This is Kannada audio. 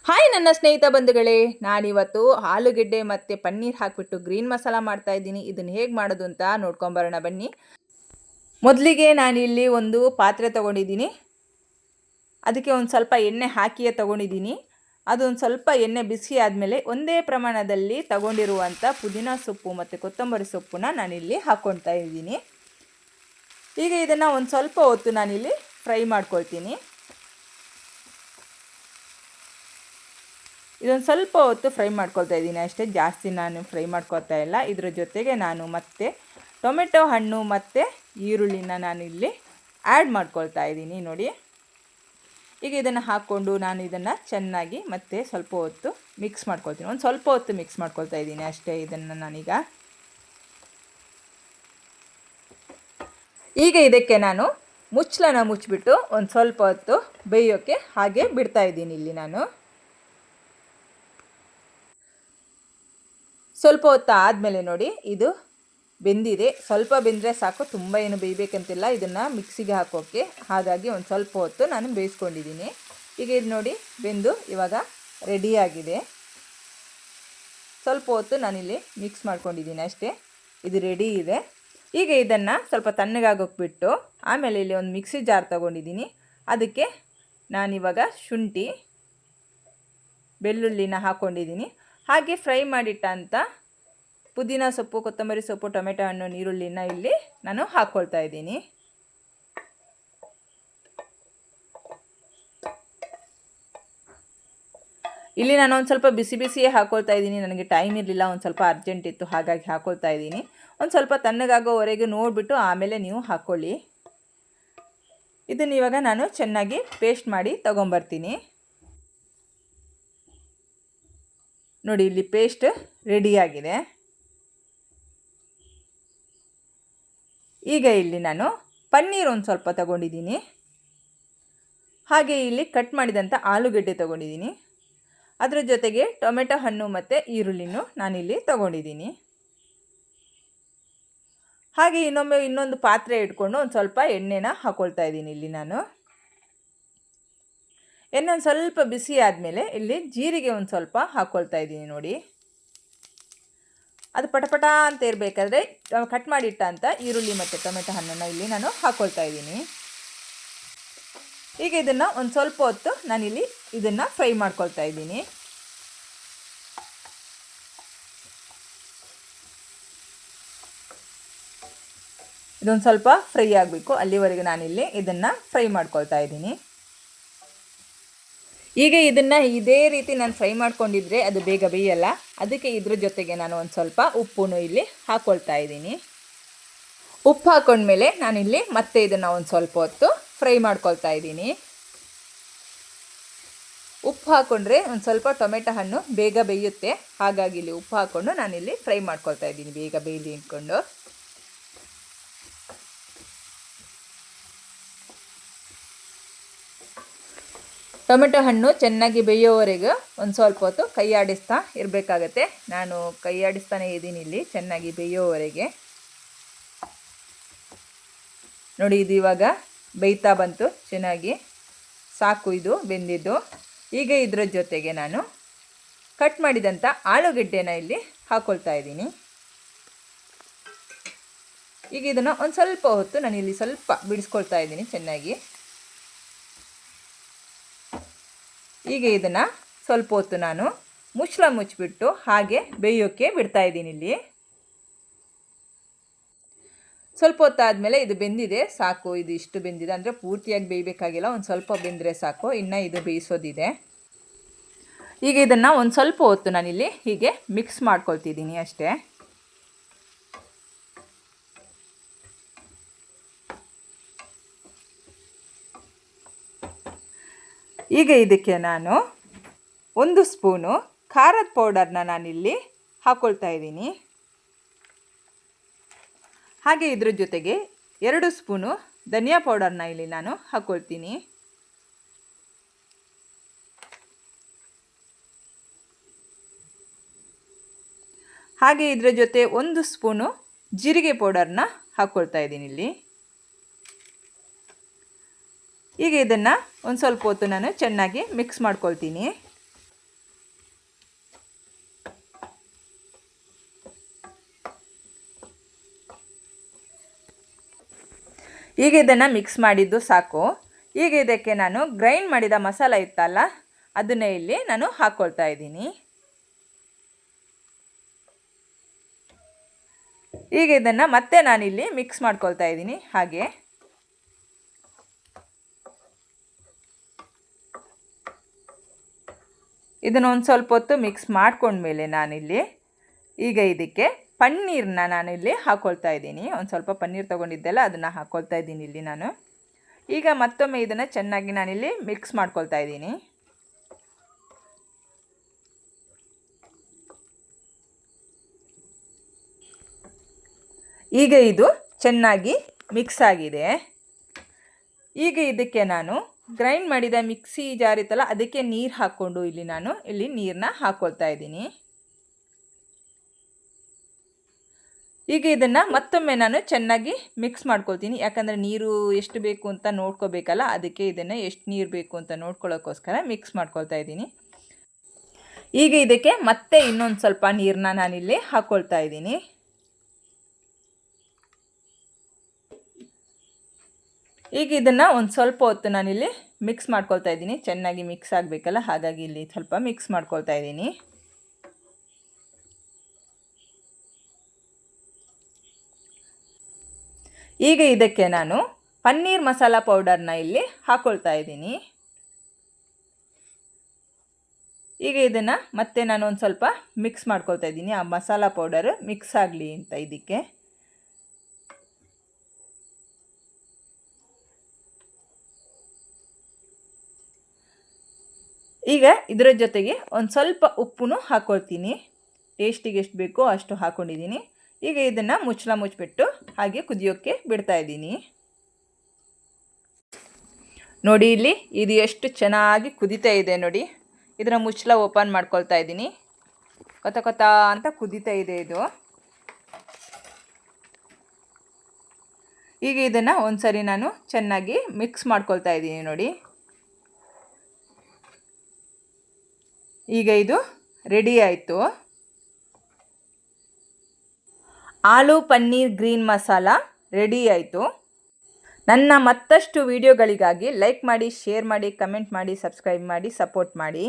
ಹಾಯ್ ನನ್ನ ಸ್ನೇಹಿತ ಬಂಧುಗಳೇ, ನಾನಿವತ್ತು ಆಲೂಗೆಡ್ಡೆ ಮತ್ತು ಪನ್ನೀರ್ ಹಾಕಿಬಿಟ್ಟು ಗ್ರೀನ್ ಮಸಾಲ ಮಾಡ್ತಾಯಿದ್ದೀನಿ. ಇದನ್ನು ಹೇಗೆ ಮಾಡೋದು ಅಂತ ನೋಡ್ಕೊಂಬರೋಣ ಬನ್ನಿ. ಮೊದಲಿಗೆ ನಾನಿಲ್ಲಿ ಒಂದು ಪಾತ್ರೆ ತೊಗೊಂಡಿದ್ದೀನಿ. ಅದಕ್ಕೆ ಒಂದು ಸ್ವಲ್ಪ ಎಣ್ಣೆ ಹಾಕಿಯೇ ತೊಗೊಂಡಿದ್ದೀನಿ. ಅದೊಂದು ಸ್ವಲ್ಪ ಎಣ್ಣೆ ಬಿಸಿ ಆದಮೇಲೆ ಒಂದೇ ಪ್ರಮಾಣದಲ್ಲಿ ತಗೊಂಡಿರುವಂಥ ಪುದೀನ ಸೊಪ್ಪು ಮತ್ತು ಕೊತ್ತಂಬರಿ ಸೊಪ್ಪನ್ನ ನಾನಿಲ್ಲಿ ಹಾಕ್ಕೊಳ್ತಾ ಇದ್ದೀನಿ. ಈಗ ಇದನ್ನು ಒಂದು ಸ್ವಲ್ಪ ಹೊತ್ತು ನಾನಿಲ್ಲಿ ಫ್ರೈ ಮಾಡ್ಕೊಳ್ತೀನಿ. ಇದೊಂದು ಸ್ವಲ್ಪ ಹೊತ್ತು ಫ್ರೈ ಮಾಡ್ಕೊಳ್ತಾ ಇದ್ದೀನಿ ಅಷ್ಟೇ, ಜಾಸ್ತಿ ನಾನು ಫ್ರೈ ಮಾಡ್ಕೊಳ್ತಾ ಇಲ್ಲ. ಇದರ ಜೊತೆಗೆ ನಾನು ಮತ್ತೆ ಟೊಮೆಟೊ ಹಣ್ಣು ಮತ್ತು ಈರುಳ್ಳಿನ ನಾನು ಇಲ್ಲಿ ಆ್ಯಡ್ ಮಾಡ್ಕೊಳ್ತಾ ಇದ್ದೀನಿ ನೋಡಿ. ಈಗ ಇದನ್ನು ಹಾಕ್ಕೊಂಡು ನಾನು ಇದನ್ನು ಚೆನ್ನಾಗಿ ಮತ್ತೆ ಸ್ವಲ್ಪ ಹೊತ್ತು ಮಿಕ್ಸ್ ಮಾಡ್ಕೊಳ್ತೀನಿ. ಒಂದು ಸ್ವಲ್ಪ ಹೊತ್ತು ಮಿಕ್ಸ್ ಮಾಡ್ಕೊಳ್ತಾ ಇದ್ದೀನಿ ಅಷ್ಟೇ ಇದನ್ನು ನಾನೀಗ. ಈಗ ಇದಕ್ಕೆ ನಾನು ಮುಚ್ಚಳನ ಮುಚ್ಚಿಬಿಟ್ಟು ಒಂದು ಸ್ವಲ್ಪ ಹೊತ್ತು ಬೇಯೋಕ್ಕೆ ಹಾಗೆ ಬಿಡ್ತಾ ಇದ್ದೀನಿ ಇಲ್ಲಿ ನಾನು. ಸ್ವಲ್ಪ ಹೊತ್ತು ಆದಮೇಲೆ ನೋಡಿ ಇದು ಬೆಂದಿದೆ. ಸ್ವಲ್ಪ ಬೆಂದರೆ ಸಾಕು, ತುಂಬ ಏನು ಬೇಯಬೇಕಂತಿಲ್ಲ ಇದನ್ನು ಮಿಕ್ಸಿಗೆ ಹಾಕೋಕ್ಕೆ. ಹಾಗಾಗಿ ಒಂದು ಸ್ವಲ್ಪ ಹೊತ್ತು ನಾನು ಬೇಯಿಸ್ಕೊಂಡಿದ್ದೀನಿ. ಈಗ ಇದು ನೋಡಿ ಬೆಂದು ಇವಾಗ ರೆಡಿಯಾಗಿದೆ. ಸ್ವಲ್ಪ ಹೊತ್ತು ನಾನಿಲ್ಲಿ ಮಿಕ್ಸ್ ಮಾಡ್ಕೊಂಡಿದ್ದೀನಿ ಅಷ್ಟೇ, ಇದು ರೆಡಿ ಇದೆ. ಈಗ ಇದನ್ನು ಸ್ವಲ್ಪ ತಣ್ಣಗಾಗೋಕ್ಕೆ ಬಿಟ್ಟು ಆಮೇಲೆ ಇಲ್ಲಿ ಒಂದು ಮಿಕ್ಸಿ ಜಾರ್ ತೊಗೊಂಡಿದ್ದೀನಿ. ಅದಕ್ಕೆ ನಾನಿವಾಗ ಶುಂಠಿ ಬೆಳ್ಳುಳ್ಳಿನ ಹಾಕ್ಕೊಂಡಿದ್ದೀನಿ. ಹಾಗೆ ಫ್ರೈ ಮಾಡಿಟ್ಟಂಥ ಪುದೀನ ಸೊಪ್ಪು, ಕೊತ್ತಂಬರಿ ಸೊಪ್ಪು, ಟೊಮೆಟೊ ಹಣ್ಣು, ಈರುಳ್ಳಿನ ಇಲ್ಲಿ ನಾನು ಹಾಕ್ಕೊಳ್ತಾ ಇದ್ದೀನಿ. ಇಲ್ಲಿ ನಾನು ಒಂದು ಸ್ವಲ್ಪ ಬಿಸಿ ಬಿಸಿಯೇ ಹಾಕ್ಕೊಳ್ತಾ ಇದ್ದೀನಿ. ನನಗೆ ಟೈಮ್ ಇರಲಿಲ್ಲ, ಒಂದು ಸ್ವಲ್ಪ ಅರ್ಜೆಂಟ್ ಇತ್ತು, ಹಾಗಾಗಿ ಹಾಕ್ಕೊಳ್ತಾ ಇದ್ದೀನಿ. ಒಂದು ಸ್ವಲ್ಪ ತಣ್ಣಗಾಗೋವರೆಗೆ ನೋಡಿಬಿಟ್ಟು ಆಮೇಲೆ ನೀವು ಹಾಕ್ಕೊಳ್ಳಿ. ಇದನ್ನು ಇವಾಗ ನಾನು ಚೆನ್ನಾಗಿ ಪೇಸ್ಟ್ ಮಾಡಿ ತೊಗೊಂಬರ್ತೀನಿ. ನೋಡಿ ಇಲ್ಲಿ ಪೇಸ್ಟ್ ರೆಡಿಯಾಗಿದೆ. ಈಗ ಇಲ್ಲಿ ನಾನು ಪನ್ನೀರ್ ಒಂದು ಸ್ವಲ್ಪ ತಗೊಂಡಿದ್ದೀನಿ. ಹಾಗೆ ಇಲ್ಲಿ ಕಟ್ ಮಾಡಿದಂಥ ಆಲೂಗೆಡ್ಡೆ ತಗೊಂಡಿದ್ದೀನಿ. ಅದರ ಜೊತೆಗೆ ಟೊಮೆಟೊ ಹಣ್ಣು ಮತ್ತು ಈರುಳ್ಳಿನೂ ನಾನಿಲ್ಲಿ ತಗೊಂಡಿದ್ದೀನಿ. ಹಾಗೆ ಇನ್ನೊಂದು ಪಾತ್ರೆ ಇಟ್ಕೊಂಡು ಒಂದು ಸ್ವಲ್ಪ ಎಣ್ಣೆನ ಹಾಕ್ಕೊಳ್ತಾ ಇದ್ದೀನಿ ಇಲ್ಲಿ ನಾನು. ಎಣ್ಣೆ ಒಂದು ಸ್ವಲ್ಪ ಬಿಸಿ ಆದಮೇಲೆ ಇಲ್ಲಿ ಜೀರಿಗೆ ಒಂದು ಸ್ವಲ್ಪ ಹಾಕ್ಕೊಳ್ತಾ ಇದ್ದೀನಿ ನೋಡಿ. ಅದು ಪಟಪಟ ಅಂತ ಇರಬೇಕಾದ್ರೆ ಕಟ್ ಮಾಡಿಟ್ಟಂಥ ಈರುಳ್ಳಿ ಮತ್ತು ಟೊಮೆಟೊ ಹಣ್ಣನ್ನು ಇಲ್ಲಿ ನಾನು ಹಾಕ್ಕೊಳ್ತಾ ಇದ್ದೀನಿ. ಈಗ ಇದನ್ನು ಒಂದು ಸ್ವಲ್ಪ ಹೊತ್ತು ನಾನಿಲ್ಲಿ ಇದನ್ನು ಫ್ರೈ ಮಾಡ್ಕೊಳ್ತಾ ಇದ್ದೀನಿ. ಇದೊಂದು ಸ್ವಲ್ಪ ಫ್ರೈ ಆಗಬೇಕು, ಅಲ್ಲಿವರೆಗೆ ನಾನಿಲ್ಲಿ ಇದನ್ನು ಫ್ರೈ ಮಾಡ್ಕೊಳ್ತಾ ಇದ್ದೀನಿ. ಈಗ ಇದನ್ನು ಇದೇ ರೀತಿ ನಾನು ಫ್ರೈ ಮಾಡ್ಕೊಂಡಿದ್ರೆ ಅದು ಬೇಗ ಬೇಯಲ್ಲ. ಅದಕ್ಕೆ ಇದ್ರ ಜೊತೆಗೆ ನಾನು ಒಂದು ಸ್ವಲ್ಪ ಉಪ್ಪನ್ನು ಇಲ್ಲಿ ಹಾಕ್ಕೊಳ್ತಾ ಇದ್ದೀನಿ. ಉಪ್ಪು ಹಾಕ್ಕೊಂಡ್ಮೇಲೆ ನಾನಿಲ್ಲಿ ಮತ್ತೆ ಇದನ್ನು ಒಂದು ಸ್ವಲ್ಪ ಹೊತ್ತು ಫ್ರೈ ಮಾಡ್ಕೊಳ್ತಾ ಇದ್ದೀನಿ. ಉಪ್ಪು ಹಾಕ್ಕೊಂಡ್ರೆ ಒಂದು ಸ್ವಲ್ಪ ಟೊಮೆಟೊ ಹಣ್ಣು ಬೇಗ ಬೇಯುತ್ತೆ, ಹಾಗಾಗಿ ಇಲ್ಲಿ ಉಪ್ಪು ಹಾಕ್ಕೊಂಡು ನಾನಿಲ್ಲಿ ಫ್ರೈ ಮಾಡ್ಕೊಳ್ತಾ ಇದ್ದೀನಿ ಬೇಗ ಬೇಯಲಿ ಅಂದ್ಕೊಂಡು. ಟೊಮೆಟೊ ಹಣ್ಣು ಚೆನ್ನಾಗಿ ಬೇಯೋವರೆಗೂ ಒಂದು ಸ್ವಲ್ಪ ಹೊತ್ತು ಕೈ ಆಡಿಸ್ತಾ ಇರಬೇಕಾಗತ್ತೆ. ನಾನು ಕೈ ಆಡಿಸ್ತಾನೆ ಇದ್ದೀನಿ ಇಲ್ಲಿ ಚೆನ್ನಾಗಿ ಬೇಯೋವರೆಗೆ. ನೋಡಿ ಇದು ಇವಾಗ ಬೇಯ್ತಾ ಬಂತು ಚೆನ್ನಾಗಿ, ಸಾಕು ಇದು ಬೆಂದಿದ್ದು. ಈಗ ಇದರ ಜೊತೆಗೆ ನಾನು ಕಟ್ ಮಾಡಿದಂಥ ಆಲೂಗೆಡ್ಡೆನ ಇಲ್ಲಿ ಹಾಕ್ಕೊಳ್ತಾ ಇದ್ದೀನಿ. ಈಗ ಇದನ್ನು ಒಂದು ಸ್ವಲ್ಪ ಹೊತ್ತು ನಾನಿಲ್ಲಿ ಸ್ವಲ್ಪ ಬಿಡಿಸ್ಕೊಳ್ತಾ ಇದ್ದೀನಿ ಚೆನ್ನಾಗಿ. ಈಗ ಇದನ್ನು ಸ್ವಲ್ಪ ಹೊತ್ತು ನಾನು ಮುಚ್ಚಳ ಮುಚ್ಚಿಬಿಟ್ಟು ಹಾಗೆ ಬೇಯೋಕ್ಕೆ ಬಿಡ್ತಾ ಇದ್ದೀನಿ ಇಲ್ಲಿ. ಸ್ವಲ್ಪ ಹೊತ್ತಾದಮೇಲೆ ಇದು ಬೆಂದಿದೆ, ಸಾಕು ಇದು ಇಷ್ಟು ಬೆಂದಿದೆ, ಅಂದರೆ ಪೂರ್ತಿಯಾಗಿ ಬೇಯಬೇಕಾಗಿಲ್ಲ, ಒಂದು ಸ್ವಲ್ಪ ಬೆಂದರೆ ಸಾಕು, ಇನ್ನು ಇದು ಬೇಯಿಸೋದಿದೆ. ಈಗ ಇದನ್ನು ಒಂದು ಸ್ವಲ್ಪ ಹೊತ್ತು ನಾನಿಲ್ಲಿ ಹೀಗೆ ಮಿಕ್ಸ್ ಮಾಡ್ಕೊಳ್ತಿದ್ದೀನಿ ಅಷ್ಟೇ. ಈಗ ಇದಕ್ಕೆ ನಾನು 1 ಸ್ಪೂನು ಖಾರದ ಪೌಡರ್ನ ನಾನಿಲ್ಲಿ ಹಾಕ್ಕೊಳ್ತಾ ಇದ್ದೀನಿ. ಹಾಗೆ ಇದ್ರ ಜೊತೆಗೆ 2 ಸ್ಪೂನು ಧನಿಯಾ ಪೌಡರ್ನ ಇಲ್ಲಿ ನಾನು ಹಾಕ್ಕೊಳ್ತೀನಿ. ಹಾಗೆ ಇದರ ಜೊತೆ 1 ಸ್ಪೂನು ಜೀರಿಗೆ ಪೌಡರ್ನ ಹಾಕ್ಕೊಳ್ತಾ ಇದ್ದೀನಿ ಇಲ್ಲಿ. ಈಗ ಇದನ್ನು ಒಂದು ಸ್ವಲ್ಪ ಹೊತ್ತು ನಾನು ಚೆನ್ನಾಗಿ ಮಿಕ್ಸ್ ಮಾಡ್ಕೊಳ್ತೀನಿ. ಈಗ ಇದನ್ನು ಮಿಕ್ಸ್ ಮಾಡಿದ್ದು ಸಾಕು. ಈಗ ಇದಕ್ಕೆ ನಾನು ಗ್ರೈಂಡ್ ಮಾಡಿದ ಮಸಾಲ ಇತ್ತಲ್ಲ ಅದನ್ನೇ ಇಲ್ಲಿ ನಾನು ಹಾಕ್ಕೊಳ್ತಾ ಇದ್ದೀನಿ. ಈಗ ಇದನ್ನು ಮತ್ತೆ ನಾನಿಲ್ಲಿ ಮಿಕ್ಸ್ ಮಾಡ್ಕೊಳ್ತಾ ಇದ್ದೀನಿ. ಹಾಗೆ ಇದನ್ನು ಒಂದು ಸ್ವಲ್ಪ ಹೊತ್ತು ಮಿಕ್ಸ್ ಮಾಡ್ಕೊಂಡ್ಮೇಲೆ ನಾನಿಲ್ಲಿ ಈಗ ಇದಕ್ಕೆ ಪನ್ನೀರನ್ನ ನಾನಿಲ್ಲಿ ಹಾಕ್ಕೊಳ್ತಾ ಇದ್ದೀನಿ. ಒಂದು ಸ್ವಲ್ಪ ಪನ್ನೀರ್ ತೊಗೊಂಡಿದ್ದೆಲ್ಲ ಅದನ್ನು ಹಾಕ್ಕೊಳ್ತಾ ಇದ್ದೀನಿ ಇಲ್ಲಿ ನಾನು. ಈಗ ಮತ್ತೊಮ್ಮೆ ಇದನ್ನು ಚೆನ್ನಾಗಿ ನಾನಿಲ್ಲಿ ಮಿಕ್ಸ್ ಮಾಡ್ಕೊಳ್ತಾ ಇದ್ದೀನಿ. ಈಗ ಇದು ಚೆನ್ನಾಗಿ ಮಿಕ್ಸ್ ಆಗಿದೆ. ಈಗ ಇದಕ್ಕೆ ನಾನು ಗ್ರೈಂಡ್ ಮಾಡಿದ ಮಿಕ್ಸಿ ಜಾರ್ ಇತ್ತಲ್ಲ ಅದಕ್ಕೆ ನೀರು ಹಾಕ್ಕೊಂಡು ನಾನು ಇಲ್ಲಿ ನೀರನ್ನ ಹಾಕ್ಕೊಳ್ತಾ ಇದ್ದೀನಿ. ಈಗ ಇದನ್ನು ಮತ್ತೊಮ್ಮೆ ನಾನು ಚೆನ್ನಾಗಿ ಮಿಕ್ಸ್ ಮಾಡ್ಕೊಳ್ತೀನಿ. ಯಾಕಂದರೆ ನೀರು ಎಷ್ಟು ಬೇಕು ಅಂತ ನೋಡ್ಕೋಬೇಕಲ್ಲ, ಅದಕ್ಕೆ ಇದನ್ನು ಎಷ್ಟು ನೀರು ಬೇಕು ಅಂತ ನೋಡ್ಕೊಳ್ಳೋಕ್ಕೋಸ್ಕರ ಮಿಕ್ಸ್ ಮಾಡ್ಕೊಳ್ತಾ ಇದ್ದೀನಿ. ಈಗ ಇದಕ್ಕೆ ಮತ್ತೆ ಇನ್ನೊಂದು ಸ್ವಲ್ಪ ನೀರನ್ನ ನಾನಿಲ್ಲಿ ಹಾಕ್ಕೊಳ್ತಾ ಇದ್ದೀನಿ. ಈಗ ಇದನ್ನು ಒಂದು ಸ್ವಲ್ಪ ಹೊತ್ತು ನಾನಿಲ್ಲಿ ಮಿಕ್ಸ್ ಮಾಡ್ಕೊಳ್ತಾ ಇದ್ದೀನಿ. ಚೆನ್ನಾಗಿ ಮಿಕ್ಸ್ ಆಗಬೇಕಲ್ಲ, ಹಾಗಾಗಿ ಇಲ್ಲಿ ಸ್ವಲ್ಪ ಮಿಕ್ಸ್ ಮಾಡ್ಕೊಳ್ತಾ ಇದ್ದೀನಿ. ಈಗ ಇದಕ್ಕೆ ನಾನು ಪನ್ನೀರ್ ಮಸಾಲ ಪೌಡರ್ನ ಇಲ್ಲಿ ಹಾಕ್ಕೊಳ್ತಾ ಇದ್ದೀನಿ. ಈಗ ಇದನ್ನು ಮತ್ತೆ ನಾನು ಒಂದು ಸ್ವಲ್ಪ ಮಿಕ್ಸ್ ಮಾಡ್ಕೊಳ್ತಾ ಇದ್ದೀನಿ. ಆ ಮಸಾಲ ಪೌಡರ್ ಮಿಕ್ಸ್ ಆಗಲಿ ಅಂತ ಇದಕ್ಕೆ. ಈಗ ಇದರ ಜೊತೆಗೆ ಒಂದು ಸ್ವಲ್ಪ ಉಪ್ಪು ಹಾಕ್ಕೊಳ್ತೀನಿ. ಟೇಸ್ಟಿಗೆ ಎಷ್ಟು ಬೇಕೋ ಅಷ್ಟು ಹಾಕ್ಕೊಂಡಿದ್ದೀನಿ. ಈಗ ಇದನ್ನು ಮುಚ್ಚಿಬಿಟ್ಟು ಹಾಗೆ ಕುದಿಯೋಕ್ಕೆ ಬಿಡ್ತಾ ಇದ್ದೀನಿ. ನೋಡಿ ಇಲ್ಲಿ ಇದು ಎಷ್ಟು ಚೆನ್ನಾಗಿ ಕುದೀತಾ ಇದೆ ನೋಡಿ. ಇದರ ಮುಚ್ಚಳ ಓಪನ್ ಮಾಡ್ಕೊಳ್ತಾ ಇದ್ದೀನಿ. ಕೊತ ಕೊತ ಅಂತ ಕುದೀತಾ ಇದೆ ಇದು. ಈಗ ಇದನ್ನು ಒಂದು ಸರಿ ನಾನು ಚೆನ್ನಾಗಿ ಮಿಕ್ಸ್ ಮಾಡ್ಕೊಳ್ತಾ ಇದ್ದೀನಿ ನೋಡಿ. ಈಗ ಇದು ರೆಡಿ ಆಯಿತು. ಆಲೂ ಪನ್ನೀರ್ ಗ್ರೀನ್ ಮಸಾಲ ರೆಡಿ ಆಯಿತು. ನನ್ನ ಮತ್ತಷ್ಟು ವಿಡಿಯೋಗಳಿಗಾಗಿ ಲೈಕ್ ಮಾಡಿ, ಶೇರ್ ಮಾಡಿ, ಕಮೆಂಟ್ ಮಾಡಿ, ಸಬ್ಸ್ಕ್ರೈಬ್ ಮಾಡಿ, ಸಪೋರ್ಟ್ ಮಾಡಿ.